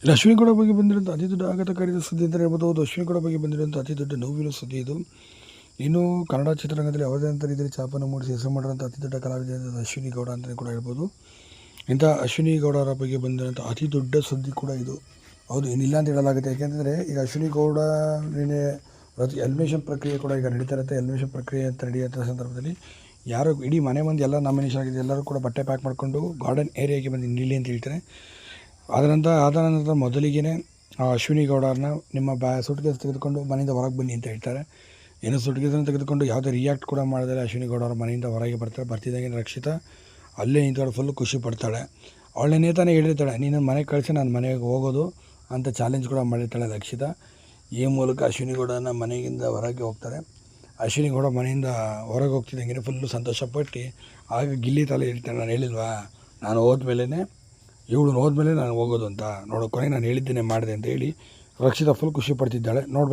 ಇನ್ನು ಅಶ್ವಿನಿ ಗೌಡ ಬಗ್ಗೆ ಬಂದಿರೋಂಥ ಅತಿ ದೊಡ್ಡ ಆಘಾತಕಾರಿ ಸುದ್ದಿ ಅಂತ ಹೇಳ್ಬೋದು. ಹೌದು, ಅಶ್ವಿನಿ ಗೌಡ ಬಗ್ಗೆ ಬಂದಿರೋಂಥ ಅತಿ ದೊಡ್ಡ ನೋವಿನ ಸುದ್ದಿ ಇದು. ಇನ್ನು ಕನ್ನಡ ಚಿತ್ರರಂಗದಲ್ಲಿ ಯಾವುದೇ ಅಂತ ರೀತಿಯಲ್ಲಿ ಛಾಪನ್ನು ಮೂಡಿಸಿ ಹೆಸರು ಮಾಡಿರೋಂಥ ಅತಿ ದೊಡ್ಡ ಕಲಾವಿದ ಅಶ್ವಿನಿ ಗೌಡ ಅಂತಲೇ ಕೂಡ ಹೇಳ್ಬೋದು. ಇಂಥ ಅಶ್ವಿನಿ ಗೌಡರ ಬಗ್ಗೆ ಬಂದಿರೋಂಥ ಅತಿ ದೊಡ್ಡ ಸುದ್ದಿ ಕೂಡ ಇದು. ಹೌದು, ಇನ್ನಿಲ್ಲ ಅಂತ ಹೇಳಲಾಗುತ್ತೆ. ಯಾಕೆಂತಂದರೆ ಈಗ ಅಶ್ವಿನಿ ಗೌಡ ಎಲಿಮಿನೇಷನ್ ಪ್ರಕ್ರಿಯೆ ಕೂಡ ಈಗ ನಡೀತಾ ಇರುತ್ತೆ. ಎಲಿಮಿನೇಷನ್ ಪ್ರಕ್ರಿಯೆ ಅಂತ ನಡೆಯುವಂಥ ಸಂದರ್ಭದಲ್ಲಿ ಯಾರು ಇಡೀ ಮನೆ ಮಂದಿ ಎಲ್ಲ ನಾಮಿನೇಷನ್ ಆಗಿದೆ, ಎಲ್ಲರೂ ಕೂಡ ಬಟ್ಟೆ ಪ್ಯಾಕ್ ಮಾಡಿಕೊಂಡು ಗಾರ್ಡನ್ ಏರಿಯಾಗೆ ಬಂದು ನಿಲ್ಲಿ ಅಂತ ಹೇಳ್ತಾರೆ. ಆದ ನಂತರ ಮೊದಲಿಗೆ ಅಶ್ವಿನಿ ಗೌಡರನ್ನ ನಿಮ್ಮ ಸುಟ್ಕೇಸ್ ತೆಗೆದುಕೊಂಡು ಮನೆಯಿಂದ ಹೊರಗೆ ಬನ್ನಿ ಅಂತ ಹೇಳ್ತಾರೆ. ಏನು ಸುಟ್ಕೇಸನ್ನು ತೆಗೆದುಕೊಂಡು ಯಾವುದೇ ರಿಯಾಕ್ಟ್ ಕೂಡ ಮಾಡಿದರೆ ಅಶ್ವಿನಿ ಗೌಡರ ಮನೆಯಿಂದ ಹೊರಗೆ ಬರ್ತಿದ್ದಂಗೆ ರಕ್ಷಿತಾ ಅಲ್ಲೇ ನಿಂತ್ಕೊಂಡು ಫುಲ್ ಖುಷಿ ಪಡ್ತಾಳೆ. ಅವಳನ್ನೇ ತಾನೇ ಹೇಳಿರ್ತಾಳೆ, ನೀನು ಮನೆಗೆ ಕಳಿಸಿ ನಾನು ಮನೆಗೆ ಹೋಗೋದು ಅಂತ ಚಾಲೆಂಜ್ ಕೂಡ ಮಾಡಿರ್ತಾಳೆ ರಕ್ಷಿತಾ. ಈ ಮೂಲಕ ಅಶ್ವಿನಿ ಗೌಡನ ಮನೆಯಿಂದ ಹೊರಗೆ ಹೋಗ್ತಾರೆ. ಅಶ್ವಿನಿ ಗೌಡ ಮನೆಯಿಂದ ಹೊರಗೆ ಹೋಗ್ತಿದ್ದಂಗೆ ಫುಲ್ಲು ಸಂತೋಷಪಟ್ಟು ಆಗ ಗಿಲ್ಲಿ ತಲೆ ಹೇಳ್ತಾನೆ, ನಾನು ಹೇಳಿಲ್ವಾ ನಾನು ಹೋದ್ಮೇಲೆ ಇವಳು ಹೋದ್ಮೇಲೆ ನಾನು ಹೋಗೋದು ಅಂತ, ನೋಡೋ ಕೊನೆಗೆ ನಾನು ಹೇಳಿದ್ದೇನೆ ಮಾಡಿದೆ ಅಂತ ಹೇಳಿ ರಕ್ಷಿತಾ ಫುಲ್ ಖುಷಿ ಪಡ್ತಿದ್ದಾಳೆ. ನೋಡ್ಬೇಕು.